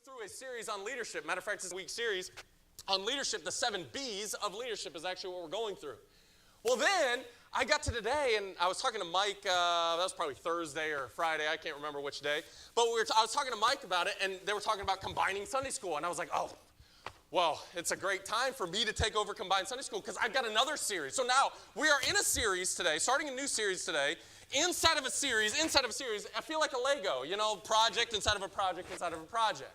through a series on leadership. Matter of fact, this week's series on leadership, the 7 B's of leadership is actually what we're going through. Well, then I got to today, and I was talking to Mike. That was probably Thursday or Friday. I can't remember which day. But I was talking to Mike about it, and they were talking about combining Sunday school. And I was like, oh, well, it's a great time for me to take over Combined Sunday School because I've got another series. So now we are in a series today, starting a new series today, inside of a series. I feel like a Lego, project inside of a project inside of a project.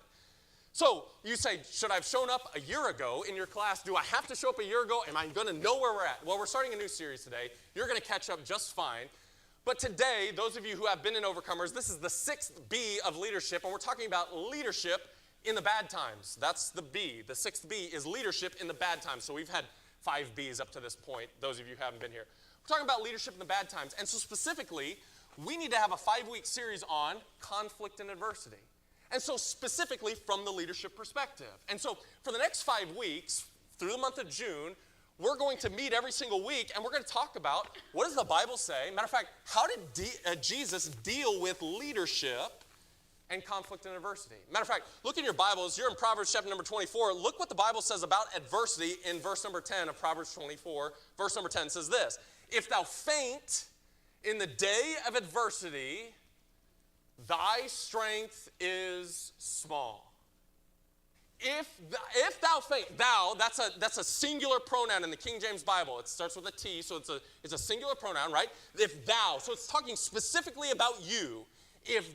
So you say, should I have shown up a year ago in your class? Do I have to show up a year ago? Am I going to know where we're at? Well, we're starting a new series today. You're going to catch up just fine. But today, those of you who have been in Overcomers, this is the 6th B of leadership, and we're talking about leadership in the bad times. That's the B. The 6th B is leadership in the bad times. So we've had 5 B's up to this point, those of you who haven't been here. We're talking about leadership in the bad times. And so specifically, we need to have a 5-week series on conflict and adversity. And so specifically from the leadership perspective. And so for the next 5 weeks, through the month of June, we're going to meet every single week, and we're going to talk about what does the Bible say? Matter of fact, how did Jesus deal with leadership and conflict and adversity? Matter of fact, look in your Bibles. You're in Proverbs chapter number 24. Look what the Bible says about adversity in verse number 10 of Proverbs 24. Verse number 10 says this: if thou faint in the day of adversity, thy strength is small. If thou faint, thou, that's a singular pronoun in the King James Bible. It starts with a T, so it's a singular pronoun, right? If thou, so it's talking specifically about you. If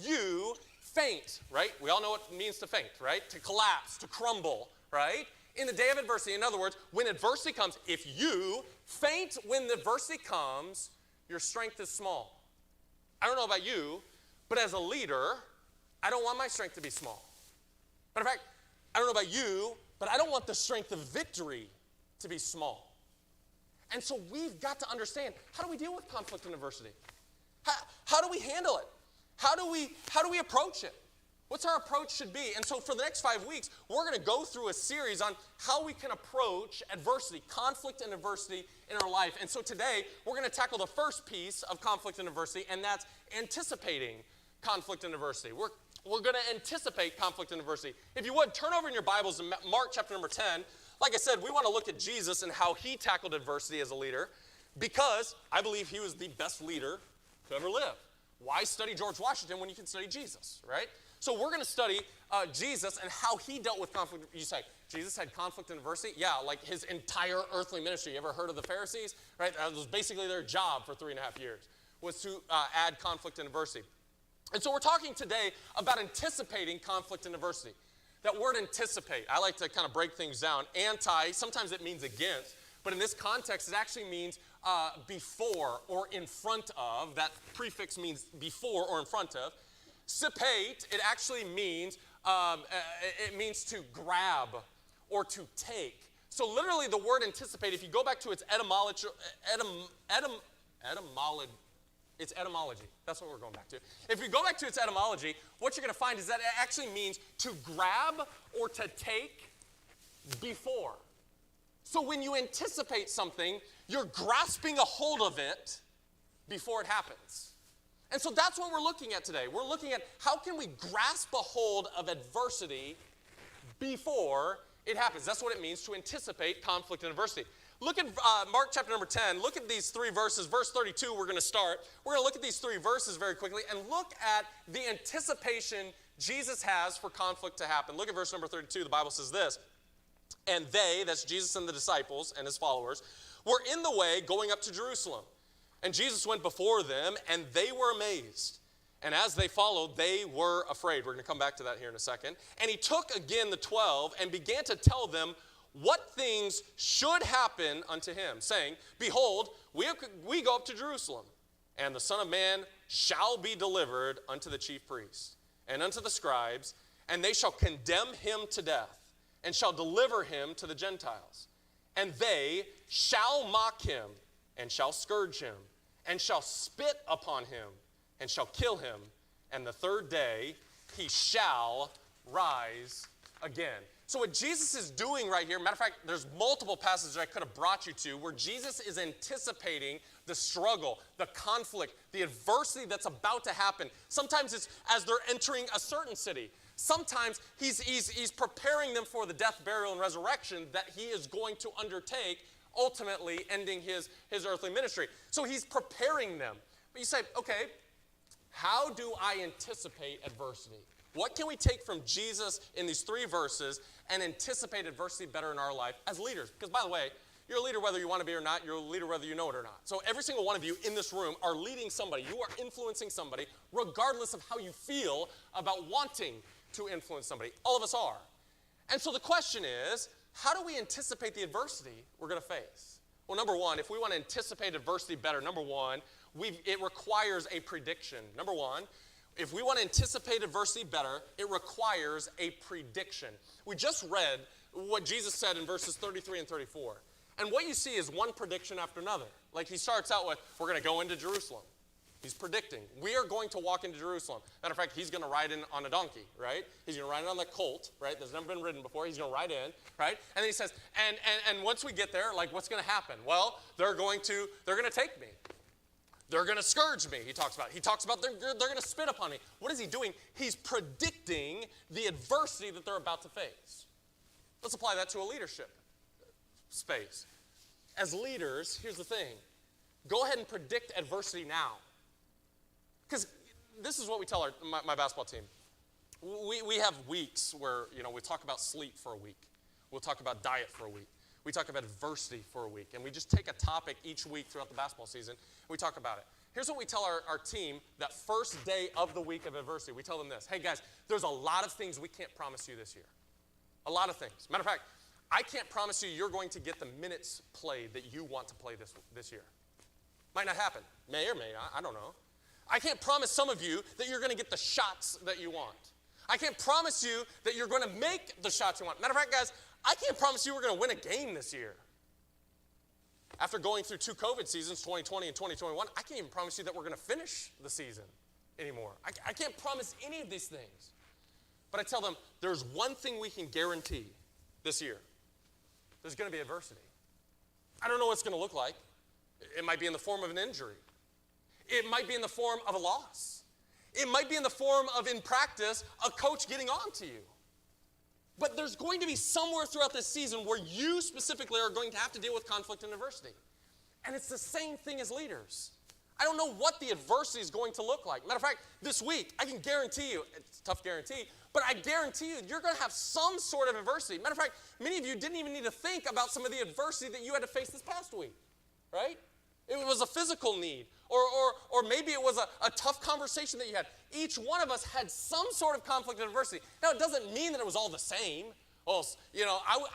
you faint, right? We all know what it means to faint, right? To collapse, to crumble, right? In the day of adversity, in other words, when adversity comes, if you faint when the adversity comes, your strength is small. I don't know about you, but as a leader, I don't want my strength to be small. Matter of fact, I don't know about you, but I don't want the strength of victory to be small. And so we've got to understand, how do we deal with conflict and adversity? How do we handle it? How do we approach it? What's our approach should be? And so for the next 5 weeks, we're going to go through a series on how we can approach adversity, conflict and adversity in our life. And so today, we're going to tackle the first piece of conflict and adversity, and that's anticipating conflict and adversity. We're going to anticipate conflict and adversity. If you would, turn over in your Bibles to Mark chapter number 10. Like I said, we want to look at Jesus and how he tackled adversity as a leader, because I believe he was the best leader to ever live. Why study George Washington when you can study Jesus, right? So we're going to study Jesus and how he dealt with conflict. You say, Jesus had conflict and adversity? Yeah, like his entire earthly ministry. You ever heard of the Pharisees? Right? That was basically their job for 3.5 years, was to add conflict and adversity. And so we're talking today about anticipating conflict and adversity. That word anticipate, I like to kind of break things down. Anti, sometimes it means against, but in this context, it actually means before or in front of. That prefix means before or in front of. Sipate, it actually means, to grab or to take. So literally the word anticipate, if you go back to its etymology, it's etymology. That's what we're going back to. If you go back to its etymology, what you're going to find is that it actually means to grab or to take before. So when you anticipate something, you're grasping a hold of it before it happens. And so that's what we're looking at today. We're looking at how can we grasp a hold of adversity before it happens. That's what it means to anticipate conflict and adversity. Look at Mark chapter number 10. Look at these 3 verses. Verse 32, we're going to start. We're going to look at these 3 verses very quickly and look at the anticipation Jesus has for conflict to happen. Look at verse number 32. The Bible says this: and they, that's Jesus and the disciples and his followers, were in the way going up to Jerusalem. And Jesus went before them, and they were amazed. And as they followed, they were afraid. We're going to come back to that here in a second. And he took again the 12 and began to tell them what things should happen unto him, saying, behold, we go up to Jerusalem, and the Son of Man shall be delivered unto the chief priests and unto the scribes, and they shall condemn him to death, and shall deliver him to the Gentiles. And they shall mock him, and shall scourge him, and shall spit upon him, and shall kill him, and the 3rd day he shall rise again. So what Jesus is doing right here, matter of fact, there's multiple passages I could have brought you to where Jesus is anticipating the struggle, the conflict, the adversity that's about to happen. Sometimes it's as they're entering a certain city. Sometimes he's preparing them for the death, burial, and resurrection that he is going to undertake, ultimately ending his earthly ministry. So he's preparing them. But you say, okay, how do I anticipate adversity? What can we take from Jesus in these 3 verses and anticipate adversity better in our life as leaders? Because, by the way, you're a leader whether you want to be or not. You're a leader whether you know it or not. So every single one of you in this room are leading somebody. You are influencing somebody regardless of how you feel about wanting to influence somebody. All of us are. And so the question is, how do we anticipate the adversity we're going to face? Well, number one, if we want to anticipate adversity better, number one, it requires a prediction. Number one, if we want to anticipate adversity better, it requires a prediction. We just read what Jesus said in verses 33 and 34. And what you see is one prediction after another. Like he starts out with, we're going to go into Jerusalem. He's predicting. We are going to walk into Jerusalem. Matter of fact, he's going to ride in on a donkey, right? He's going to ride in on the colt, right? That's never been ridden before. He's going to ride in, right? And then he says, and once we get there, like what's going to happen? Well, they're going to take me. They're going to scourge me, he talks about. He talks about they're going to spit upon me. What is he doing? He's predicting the adversity that they're about to face. Let's apply that to a leadership space. As leaders, here's the thing. Go ahead and predict adversity now. Because this is what we tell my basketball team. We have weeks where, we talk about sleep for a week. We'll talk about diet for a week. We talk about adversity for a week. And we just take a topic each week throughout the basketball season, and we talk about it. Here's what we tell our team that first day of the week of adversity. We tell them this. Hey, guys, there's a lot of things we can't promise you this year. A lot of things. Matter of fact, I can't promise you you're going to get the minutes played that you want to play this year. Might not happen. May or may not. I don't know. I can't promise some of you that you're going to get the shots that you want. I can't promise you that you're going to make the shots you want. Matter of fact, guys, I can't promise you we're going to win a game this year. After going through 2 COVID seasons, 2020 and 2021, I can't even promise you that we're going to finish the season anymore. I can't promise any of these things. But I tell them, there's one thing we can guarantee this year. There's going to be adversity. I don't know what it's going to look like. It might be in the form of an injury. It might be in the form of a loss. It might be in the form of, in practice, a coach getting on to you. But there's going to be somewhere throughout this season where you specifically are going to have to deal with conflict and adversity. And it's the same thing as leaders. I don't know what the adversity is going to look like. Matter of fact, this week, I can guarantee you, it's a tough guarantee, but I guarantee you, you're going to have some sort of adversity. Matter of fact, many of you didn't even need to think about some of the adversity that you had to face this past week, right? It was a physical need, or maybe it was a tough conversation that you had. Each one of us had some sort of conflict and adversity. Now, it doesn't mean that it was all the same. Well,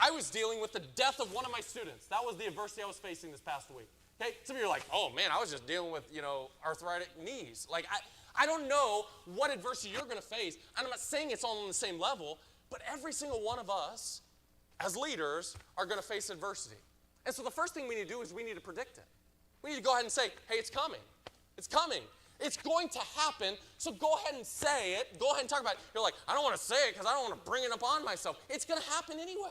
I was dealing with the death of one of my students. That was the adversity I was facing this past week. Okay? Some of you are like, oh man, I was just dealing with, arthritic knees. Like, I don't know what adversity you're going to face. And I'm not saying it's all on the same level, but every single one of us, as leaders, are going to face adversity. And so the first thing we need to do is we need to predict it. We need to go ahead and say, hey, it's coming. It's coming. It's going to happen, so go ahead and say it. Go ahead and talk about it. You're like, I don't want to say it because I don't want to bring it upon myself. It's going to happen anyway.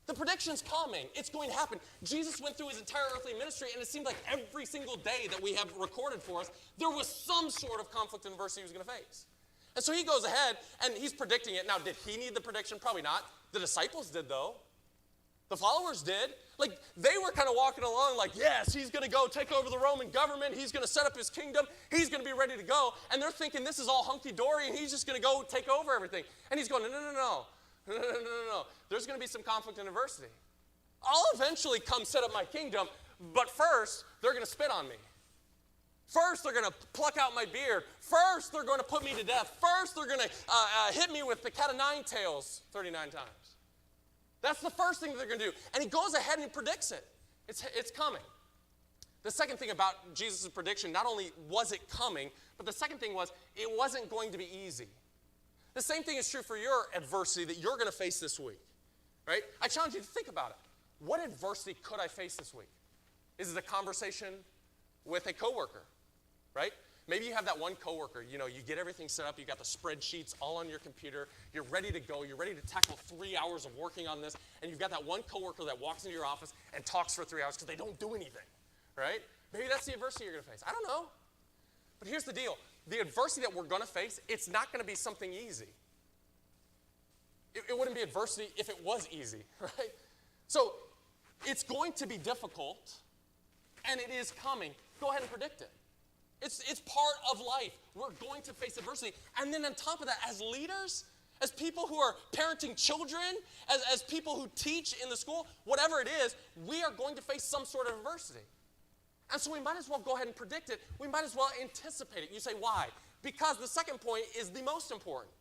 The prediction's coming. It's going to happen. Jesus went through his entire earthly ministry, and it seemed like every single day that we have recorded for us, there was some sort of conflict and adversity he was going to face. And so he goes ahead, and he's predicting it. Now, did he need the prediction? Probably not. The disciples did, though. The followers did. Like, they were kind of walking along like, yes, he's going to go take over the Roman government. He's going to set up his kingdom. He's going to be ready to go. And they're thinking this is all hunky-dory, and he's just going to go take over everything. And he's going, no. There's going to be some conflict and adversity. I'll eventually come set up my kingdom, but first, they're going to spit on me. First, they're going to pluck out my beard. First, they're going to put me to death. First, they're going to hit me with the cat of nine tails 39 times. That's the first thing that they're going to do. And he goes ahead and he predicts it. It's coming. The second thing about Jesus' prediction, not only was it coming, but the second thing was it wasn't going to be easy. The same thing is true for your adversity that you're going to face this week, right? I challenge you to think about it. What adversity could I face this week? Is it a conversation with a coworker, right? Maybe you have that one coworker, you get everything set up, you got the spreadsheets all on your computer, you're ready to go, you're ready to tackle 3 hours of working on this, and you've got that one coworker that walks into your office and talks for 3 hours because they don't do anything, right? Maybe that's the adversity you're going to face. I don't know. But here's the deal. The adversity that we're going to face, it's not going to be something easy. It wouldn't be adversity if it was easy, right? So it's going to be difficult, and it is coming. Go ahead and predict it. It's part of life. We're going to face adversity. And then on top of that, as leaders, as people who are parenting children, as people who teach in the school, whatever it is, we are going to face some sort of adversity. And so we might as well go ahead and predict it. We might as well anticipate it. You say, why? Because the second point is the most important.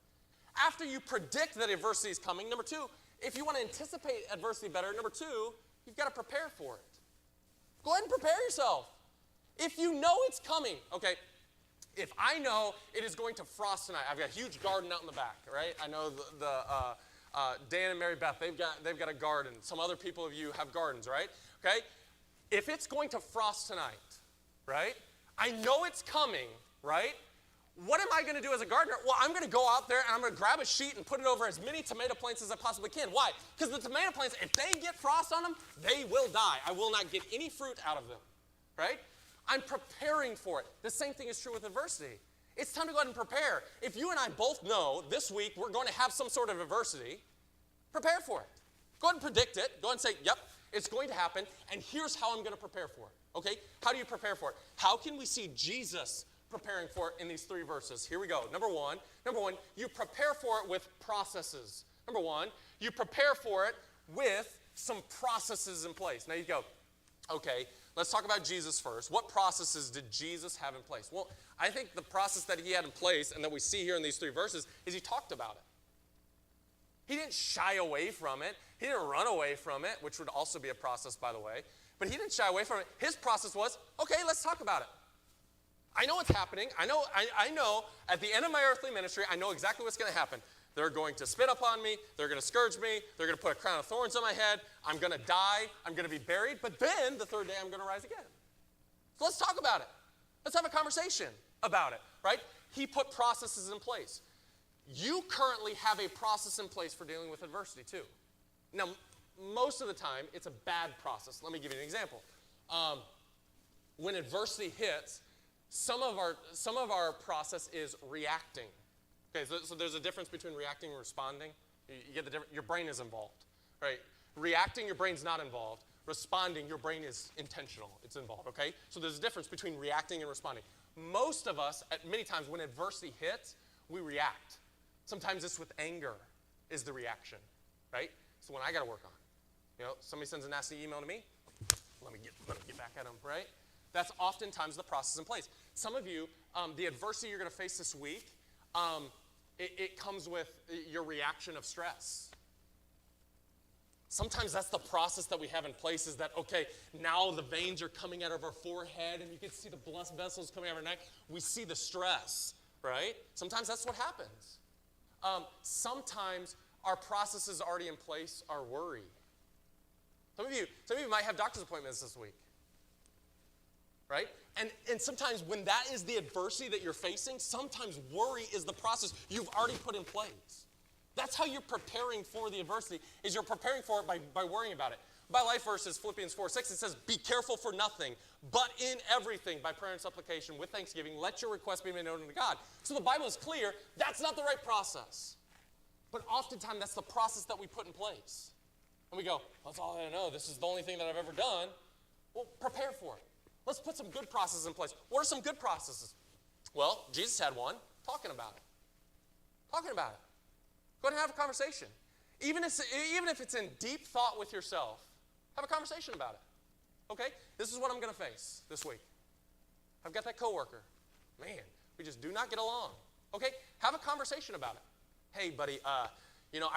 After you predict that adversity is coming, number two, if you want to anticipate adversity better, number two, you've got to prepare for it. Go ahead and prepare yourself. If you know it's coming, okay, if I know it is going to frost tonight, I've got a huge garden out in the back, right? I know Dan and Mary Beth, they've got a garden. Some other people of you have gardens, right? Okay? If it's going to frost tonight, right? I know it's coming, right? What am I going to do as a gardener? Well, I'm going to go out there and I'm going to grab a sheet and put it over as many tomato plants as I possibly can. Why? Because the tomato plants, if they get frost on them, they will die. I will not get any fruit out of them, right? I'm preparing for it. The same thing is true with adversity. It's time to go ahead and prepare. If you and I both know this week we're going to have some sort of adversity, prepare for it. Go ahead and predict it. Go ahead and say, yep, it's going to happen, and here's how I'm going to prepare for it. Okay? How do you prepare for it? How can we see Jesus preparing for it in these three verses? Here we go. Number one, you prepare for it with processes. Number one, you prepare for it with some processes in place. Now you go, okay, let's talk about Jesus first. What processes did Jesus have in place? Well, I think the process that he had in place and that we see here in these three verses is he talked about it. He didn't shy away from it. He didn't run away from it, which would also be a process, by the way. But he didn't shy away from it. His process was, okay, let's talk about it. I know what's happening. I know at the end of my earthly ministry, I know exactly what's going to happen. They're going to spit upon me. They're going to scourge me. They're going to put a crown of thorns on my head. I'm going to die. I'm going to be buried. But then the third day, I'm going to rise again. So let's talk about it. Let's have a conversation about it, right? He put processes in place. You currently have a process in place for dealing with adversity too. Now, most of the time, it's a bad process. Let me give you an example. When adversity hits, some of our process is reacting. Okay, so there's a difference between reacting and responding. You get the difference. Your brain is involved, right? Reacting, your brain's not involved. Responding, your brain is intentional. It's involved, okay? So there's a difference between reacting and responding. Most of us, at many times when adversity hits, we react. Sometimes it's with anger is the reaction, right? So when I got to work on, somebody sends a nasty email to me, let me get back at them, right? That's oftentimes the process in place. Some of you, the adversity you're going to face this week, it comes with your reaction of stress. Sometimes that's the process that we have in place is that, okay, now the veins are coming out of our forehead and you can see the blood vessels coming out of our neck. We see the stress, right? Sometimes that's what happens. Sometimes our processes already in place are worry. Some of you might have doctor's appointments this week, right? And sometimes when that is the adversity that you're facing, sometimes worry is the process you've already put in place. That's how you're preparing for the adversity, is you're preparing for it by worrying about it. My life verse is Philippians 4:6. It says, be careful for nothing, but in everything, by prayer and supplication, with thanksgiving, let your requests be made known unto God. So the Bible is clear, that's not the right process. But oftentimes, that's the process that we put in place. And we go, that's all I know. This is the only thing that I've ever done. Well, prepare for it. Let's put some good processes in place. What are some good processes? Well, Jesus had one, talking about it. Talking about it. Go ahead and have a conversation. Even if it's in deep thought with yourself, have a conversation about it. Okay? This is what I'm going to face this week. I've got that coworker. Man, we just do not get along. Okay? Have a conversation about it. Hey, buddy, I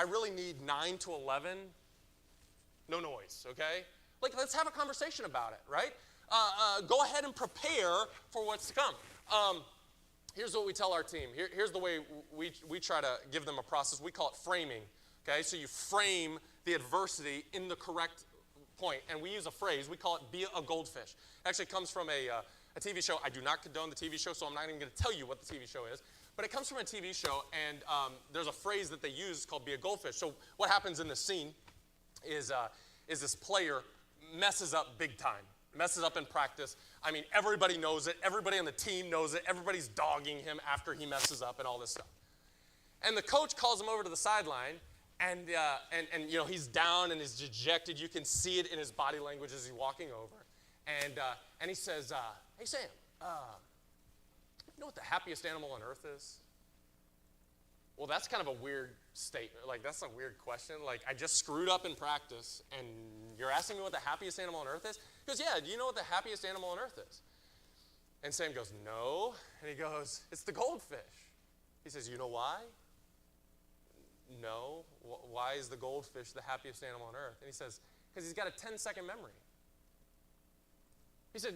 really need 9 to 11. No noise, okay? Like, let's have a conversation about it, right? Go ahead and prepare for what's to come. Here's what we tell our team. Here's the way we try to give them a process. We call it framing, okay? So you frame the adversity in the correct point. And we use a phrase. We call it be a goldfish. It actually comes from a TV show. I do not condone the TV show, so I'm not even going to tell you what the TV show is. But it comes from a TV show, and there's a phrase that they use called be a goldfish. So what happens in this scene is this player messes up big time, messes up in practice. I mean, everybody knows it. Everybody on the team knows it. Everybody's dogging him after he messes up and all this stuff. And the coach calls him over to the sideline, And he's down and he's dejected. You can see it in his body language as he's walking over. And he says, hey, Sam, you know what the happiest animal on earth is? Well, that's kind of a weird statement. Like, that's a weird question. Like, I just screwed up in practice, and you're asking me what the happiest animal on earth is? He goes, yeah, do you know what the happiest animal on earth is? And Sam goes, no. And he goes, it's the goldfish. He says, you know why? No. Why is the goldfish the happiest animal on earth? And he says, because he's got a 10-second memory. He said,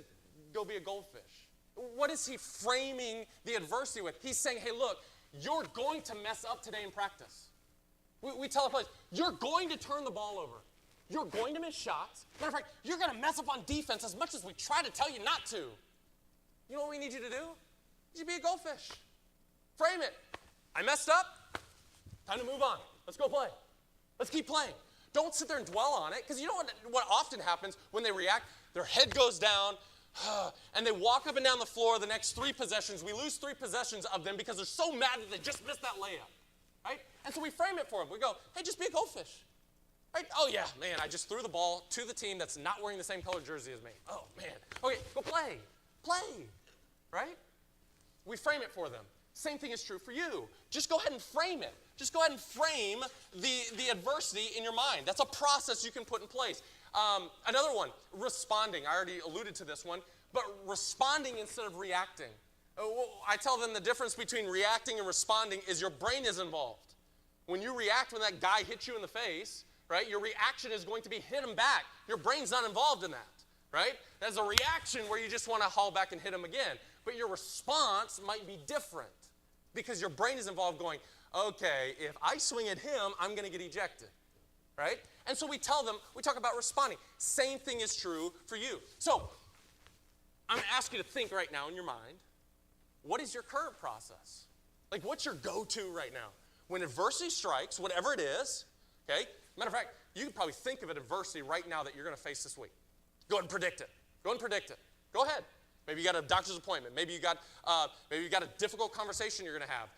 go be a goldfish. What is he framing the adversity with? He's saying, hey, look, you're going to mess up today in practice. We tell our players, you're going to turn the ball over. You're going to miss shots. Matter of fact, you're going to mess up on defense as much as we try to tell you not to. You know what we need you to do? You should be a goldfish. Frame it. I messed up. Time to move on. Let's go play. Let's keep playing. Don't sit there and dwell on it, because you know what often happens when they react? Their head goes down, and they walk up and down the floor the next 3 possessions. We lose 3 possessions of them because they're so mad that they just missed that layup, right? And so we frame it for them. We go, hey, just be a goldfish, right? Oh, yeah, man, I just threw the ball to the team that's not wearing the same color jersey as me. Oh, man. Okay, go play. Play, right? We frame it for them. Same thing is true for you. Just go ahead and frame it. Just go ahead and frame the adversity in your mind. That's a process you can put in place. Another one, responding. I already alluded to this one, but responding instead of reacting. I tell them the difference between reacting and responding is your brain is involved. When you react when that guy hits you in the face, right, your reaction is going to be hit him back. Your brain's not involved in that, right? There's a reaction where you just want to haul back and hit him again. But your response might be different because your brain is involved going, okay, if I swing at him, I'm going to get ejected, right? And so we tell them, we talk about responding. Same thing is true for you. So I'm going to ask you to think right now in your mind, what is your current process? Like, what's your go-to right now? When adversity strikes, whatever it is, okay? Matter of fact, you can probably think of an adversity right now that you're going to face this week. Go ahead and predict it. Go ahead and predict it. Go ahead. Maybe you got a doctor's appointment. Maybe you got a difficult conversation you're going to have.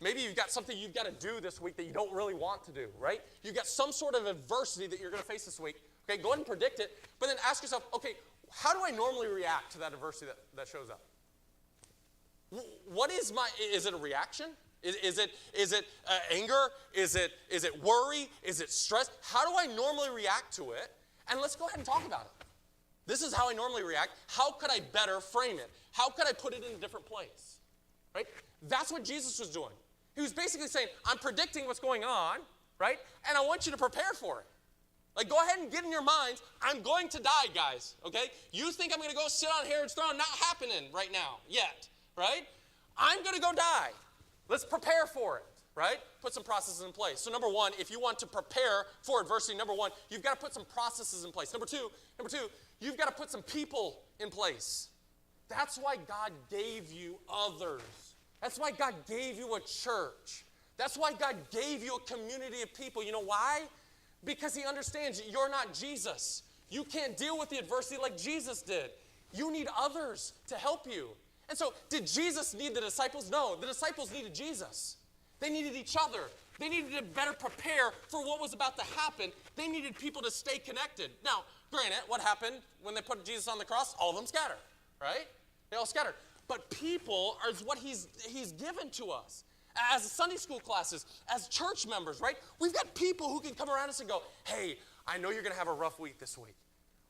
Maybe you've got something you've got to do this week that you don't really want to do, right? You've got some sort of adversity that you're going to face this week. Okay, go ahead and predict it, but then ask yourself, okay, how do I normally react to that adversity that shows up? What is is it a reaction? Is it anger? Is it worry? Is it stress? How do I normally react to it? And let's go ahead and talk about it. This is how I normally react. How could I better frame it? How could I put it in a different place? Right? That's what Jesus was doing. He was basically saying, I'm predicting what's going on, right? And I want you to prepare for it. Like, go ahead and get in your minds, I'm going to die, guys, okay? You think I'm going to go sit on Herod's throne? Not happening right now yet, right? I'm going to go die. Let's prepare for it, right? Put some processes in place. So number one, if you want to prepare for adversity, number one, you've got to put some processes in place. Number two, you've got to put some people in place. That's why God gave you others. That's why God gave you a church. That's why God gave you a community of people. You know why? Because he understands you're not Jesus. You can't deal with the adversity like Jesus did. You need others to help you. And so, did Jesus need the disciples? No, the disciples needed Jesus. They needed each other. They needed to better prepare for what was about to happen. They needed people to stay connected. Now, granted, what happened when they put Jesus on the cross? All of them scattered, right? They all scattered. But people is what he's given to us. As Sunday school classes, as church members, right? We've got people who can come around us and go, hey, I know you're going to have a rough week this week.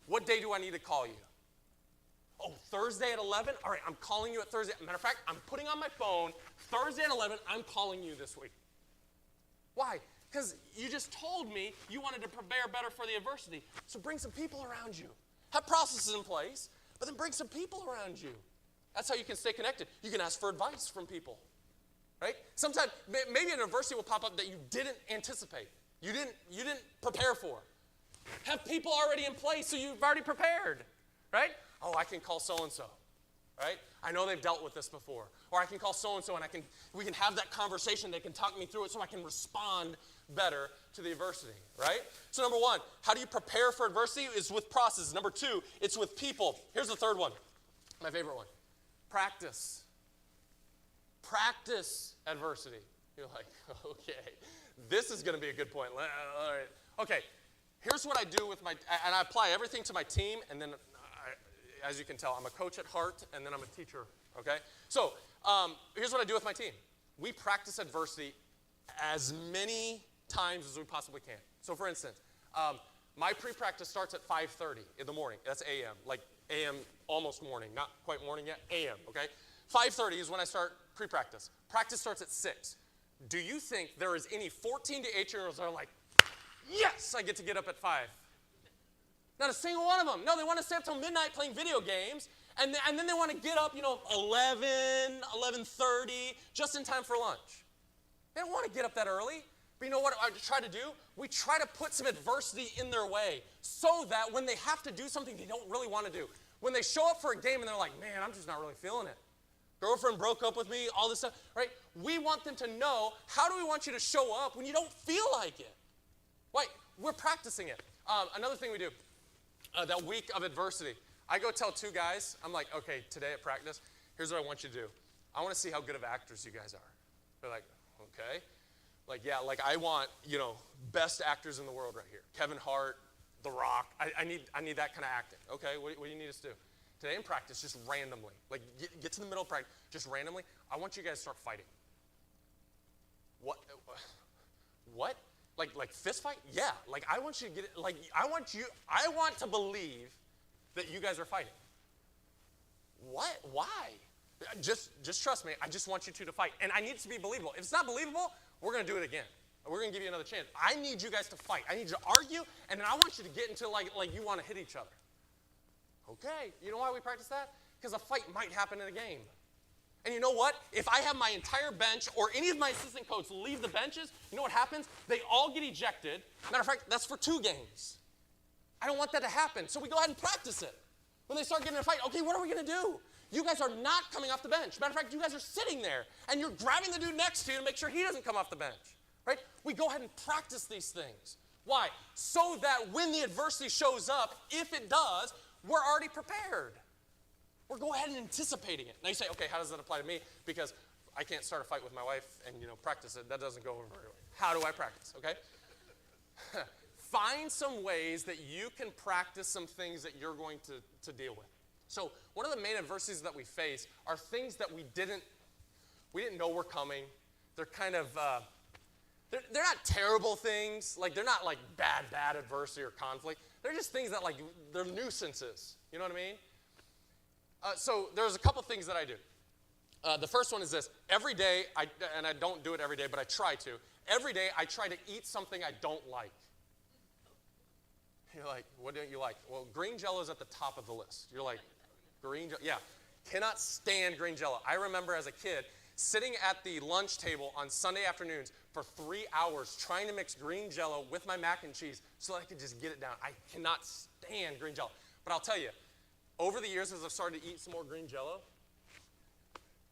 What day do I need to call you? Oh, Thursday at 11? All right, I'm calling you at Thursday. Matter of fact, I'm putting on my phone, Thursday at 11, I'm calling you this week. Why? Because you just told me you wanted to prepare better for the adversity. So bring some people around you. Have processes in place, but then bring some people around you. That's how you can stay connected. You can ask for advice from people, right? Sometimes, maybe an adversity will pop up that you didn't anticipate. You didn't prepare for. Have people already in place so you've already prepared, right? Oh, I can call so-and-so, right? I know they've dealt with this before. Or I can call so-and-so and we can have that conversation. They can talk me through it so I can respond better to the adversity, right? So number one, how do you prepare for adversity? It's with processes. Number two, it's with people. Here's the third one, my favorite one. Practice. Practice adversity. You're like, okay, this is going to be a good point. All right. Okay, here's what I do with and I apply everything to my team, and then, as you can tell, I'm a coach at heart, and then I'm a teacher, okay? So here's what I do with my team. We practice adversity as many times as we possibly can. So for instance, my pre-practice starts at 5:30 in the morning. That's a.m., like a.m. almost morning, not quite morning yet, a.m., okay? 5:30 is when I start pre-practice. Practice starts at 6. Do you think there is any 14 to 18-year-olds that are like, yes, I get to get up at 5? Not a single one of them. No, they want to stay up till midnight playing video games, and then they want to get up, 11, 11:30, just in time for lunch. They don't want to get up that early. But you know what I try to do? We try to put some adversity in their way so that when they have to do something they don't really want to do, when they show up for a game and they're like, man, I'm just not really feeling it. Girlfriend broke up with me, all this stuff, right? We want them to know, how do we want you to show up when you don't feel like it? Right? We're practicing it. Another thing we do, that week of adversity, I go tell 2 guys, I'm like, okay, today at practice, here's what I want you to do. I want to see how good of actors you guys are. They're like, okay. Like, yeah, like I want, best actors in the world right here. Kevin Hart, The Rock. I need that kind of acting. Okay, what do you need us to do? Today in practice, just randomly, like get to the middle of practice, just randomly, I want you guys to start fighting. What? Like fist fight? Yeah, like I want you to get it, like I want to believe that you guys are fighting. What? Why? Just trust me, I just want you 2 to fight, and I need it to be believable. If it's not believable, we're going to do it again. We're going to give you another chance. I need you guys to fight. I need you to argue, and then I want you to get into like you want to hit each other. Okay, you know why we practice that? Because a fight might happen in a game. And you know what? If I have my entire bench or any of my assistant coaches leave the benches, you know what happens? They all get ejected. Matter of fact, that's for 2 games. I don't want that to happen, so we go ahead and practice it. When they start getting in a fight, okay, what are we going to do? You guys are not coming off the bench. Matter of fact, you guys are sitting there, and you're grabbing the dude next to you to make sure he doesn't come off the bench, right? We go ahead and practice these things. Why? So that when the adversity shows up, if it does, we're already prepared. We're going ahead and anticipating it. Now you say, okay, how does that apply to me? Because I can't start a fight with my wife and, practice it. That doesn't go over very well. How do I practice, okay? Find some ways that you can practice some things that you're going to deal with. So one of the main adversities that we face are things that we didn't know were coming. They're kind of, they're not terrible things. Like they're not like bad adversity or conflict. They're just things that they're nuisances. You know what I mean? So there's a couple things that I do. The first one is this. Every day, and I don't do it every day, but I try to. Every day I try to eat something I don't like. You're like, what don't you like? Well, green Jell-O is at the top of the list. You're like, green Jell-O? Yeah, cannot stand green Jell-O. I remember as a kid sitting at the lunch table on Sunday afternoons for 3 hours trying to mix green Jell-O with my mac and cheese so that I could just get it down. I cannot stand green Jell-O. But I'll tell you, over the years as I've started to eat some more green Jell-O,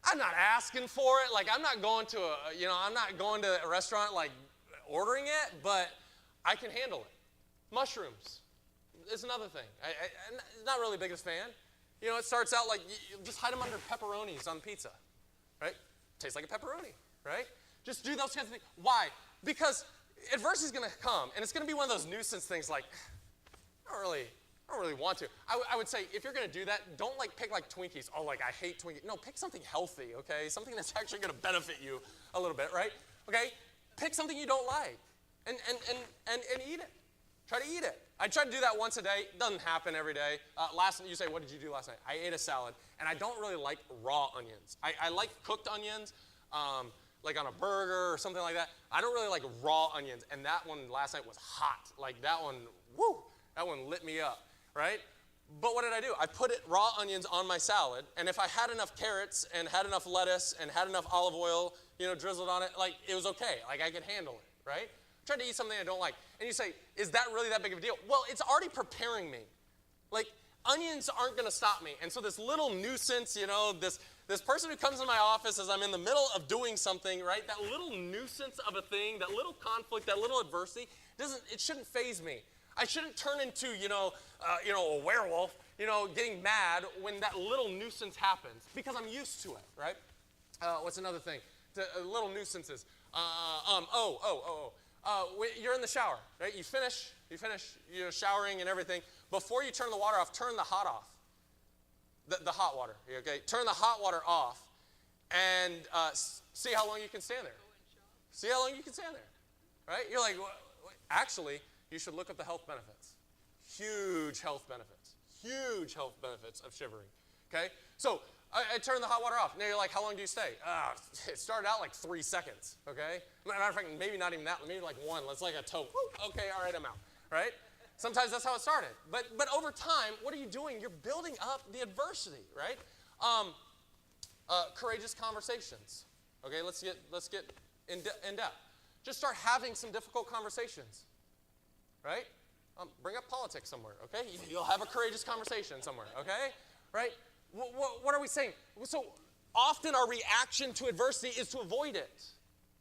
I'm not asking for it. Like I'm not going to a restaurant like ordering it, but I can handle it. Mushrooms is another thing. I'm not really the biggest fan. It starts out like you just hide them under pepperonis on pizza, right? Tastes like a pepperoni, right? Just do those kinds of things. Why? Because adversity is going to come, and it's going to be one of those nuisance things like, I don't really want to. I would say if you're going to do that, don't pick Twinkies. Oh, I hate Twinkies. No, pick something healthy, okay? Something that's actually going to benefit you a little bit, right? Okay? Pick something you don't like and eat it. Try to eat it. I try to do that once a day. It doesn't happen every day. You say, what did you do last night? I ate a salad, and I don't really like raw onions. I like cooked onions, like on a burger or something like that. I don't really like raw onions, and that one last night was hot. That one lit me up, right? But what did I do? I put raw onions on my salad, and if I had enough carrots and had enough lettuce and had enough olive oil, drizzled on it, it was okay. I could handle it, right? Tried to eat something I don't like. And you say, is that really that big of a deal? Well, it's already preparing me. Onions aren't going to stop me. And so this little nuisance, this person who comes in my office as I'm in the middle of doing something, right? That little nuisance of a thing, that little conflict, that little adversity, it shouldn't faze me. I shouldn't turn into, a werewolf, getting mad when that little nuisance happens because I'm used to it, right? What's another thing little nuisances. You're in the shower, right? You finish, showering and everything. Before you turn the water off, turn the hot off. The hot water, okay? Turn the hot water off and see how long you can stand there. See how long you can stand there, right? You're like, actually, you should look up the health benefits. Huge health benefits of shivering, okay? So I turned the hot water off. Now you're like, how long do you stay? It started out like 3 seconds, okay? Matter of fact, maybe not even that, maybe like 1. Let's like a toe. Okay, all right, I'm out, right? Sometimes that's how it started. But over time, what are you doing? You're building up the adversity, right? Courageous conversations. Okay, let's get in depth. Just start having some difficult conversations, right? Bring up politics somewhere, okay? You'll have a courageous conversation somewhere, okay? Right? What are we saying? So often our reaction to adversity is to avoid it.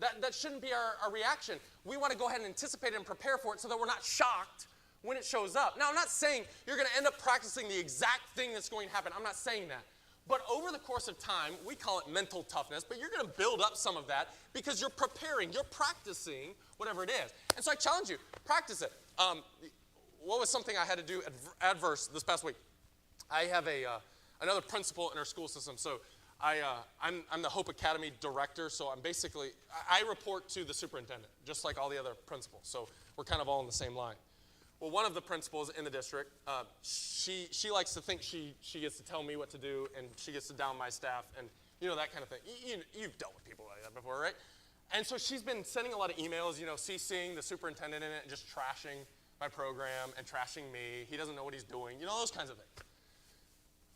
That shouldn't be our reaction. We want to go ahead and anticipate it and prepare for it so that we're not shocked when it shows up. Now, I'm not saying you're going to end up practicing the exact thing that's going to happen. I'm not saying that. But over the course of time, we call it mental toughness, but you're going to build up some of that because you're preparing, you're practicing whatever it is. And so I challenge you, practice it. What was something I had to do adverse this past week? I have another principal in our school system. So I'm the Hope Academy director, so I report to the superintendent, just like all the other principals. So we're kind of all in the same line. Well, one of the principals in the district, she likes to think she gets to tell me what to do, and she gets to down my staff, and that kind of thing. You've dealt with people like that before, right? And so she's been sending a lot of emails, CCing the superintendent in it, and just trashing my program and trashing me. He doesn't know what he's doing, those kinds of things.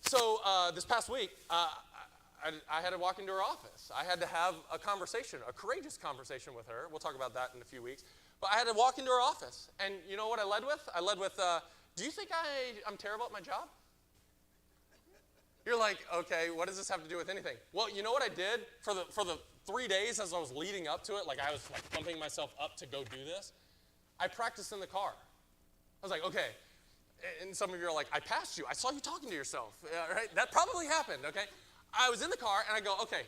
So this past week, I had to walk into her office. I had to have a conversation, a courageous conversation with her. We'll talk about that in a few weeks. But I had to walk into her office, and you know what I led with? I led with, do you think I'm terrible at my job? You're like, okay, what does this have to do with anything? Well, you know what I did for the 3 days as I was leading up to it, like I was like pumping myself up to go do this? I practiced in the car. I was like, okay. And some of you are like, I passed you. I saw you talking to yourself, right? That probably happened, okay? I was in the car, and I go, okay,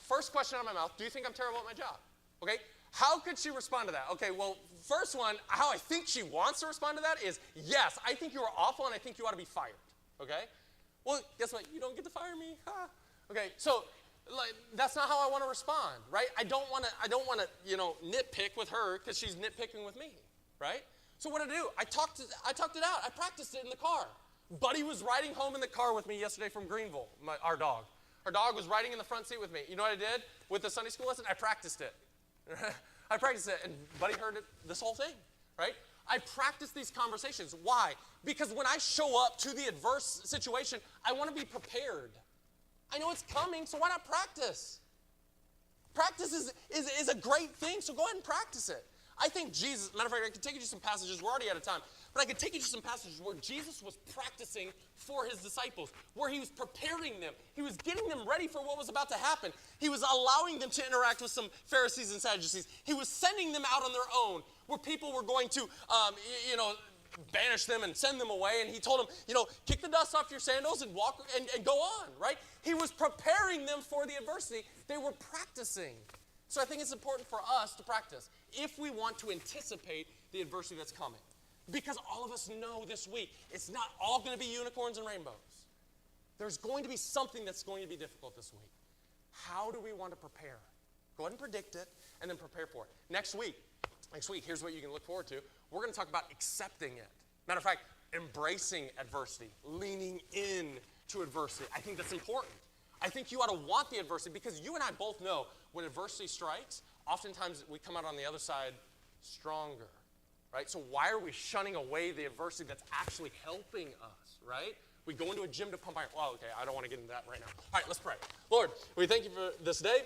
first question out of my mouth, do you think I'm terrible at my job? Okay? How could she respond to that? Okay, well, first one, how I think she wants to respond to that is, yes, I think you are awful, and I think you ought to be fired, okay? Well, guess what? You don't get to fire me. Okay, so that's not how I want to respond, right? I don't want to, nitpick with her because she's nitpicking with me, right? So what did I do? I talked it out. I practiced it in the car. Buddy was riding home in the car with me yesterday from Greenville, our dog. Our dog was riding in the front seat with me. You know what I did with the Sunday school lesson? I practiced it. I practiced it, and Buddy heard it, this whole thing, right? I practice these conversations. Why? Because when I show up to the adverse situation, I want to be prepared. I know it's coming, so why not practice? Practice is a great thing, so go ahead and practice it. I think Jesus, matter of fact, I could take you to some passages, we're already out of time, but I could take you to some passages where Jesus was practicing for his disciples, where he was preparing them. He was getting them ready for what was about to happen. He was allowing them to interact with some Pharisees and Sadducees. He was sending them out on their own, where people were going to, banish them and send them away. And he told them, kick the dust off your sandals and walk and go on, right? He was preparing them for the adversity. They were practicing. So I think it's important for us to practice if we want to anticipate the adversity that's coming. Because all of us know this week, it's not all going to be unicorns and rainbows. There's going to be something that's going to be difficult this week. How do we want to prepare? Go ahead and predict it and then prepare for it. Next week, here's what you can look forward to. We're going to talk about accepting it. Matter of fact, embracing adversity, leaning in to adversity. I think that's important. I think you ought to want the adversity because you and I both know when adversity strikes, oftentimes we come out on the other side stronger, right? So why are we shunning away the adversity that's actually helping us, right? We go into a gym to pump iron. Well, okay, I don't want to get into that right now. All right, let's pray. Lord, we thank you for this day.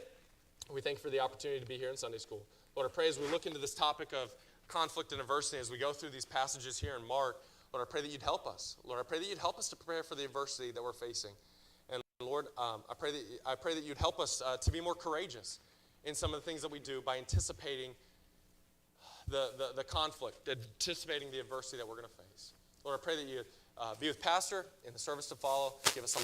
We thank you for the opportunity to be here in Sunday school. Lord, I pray as we look into this topic of conflict and adversity, as we go through these passages here in Mark, Lord, I pray that you'd help us. Lord, I pray that you'd help us to prepare for the adversity that we're facing. And Lord, I pray that you'd help us to be more courageous in some of the things that we do by anticipating the conflict, anticipating the adversity that we're going to face. Lord, I pray that you'd be with Pastor in the service to follow. Give us some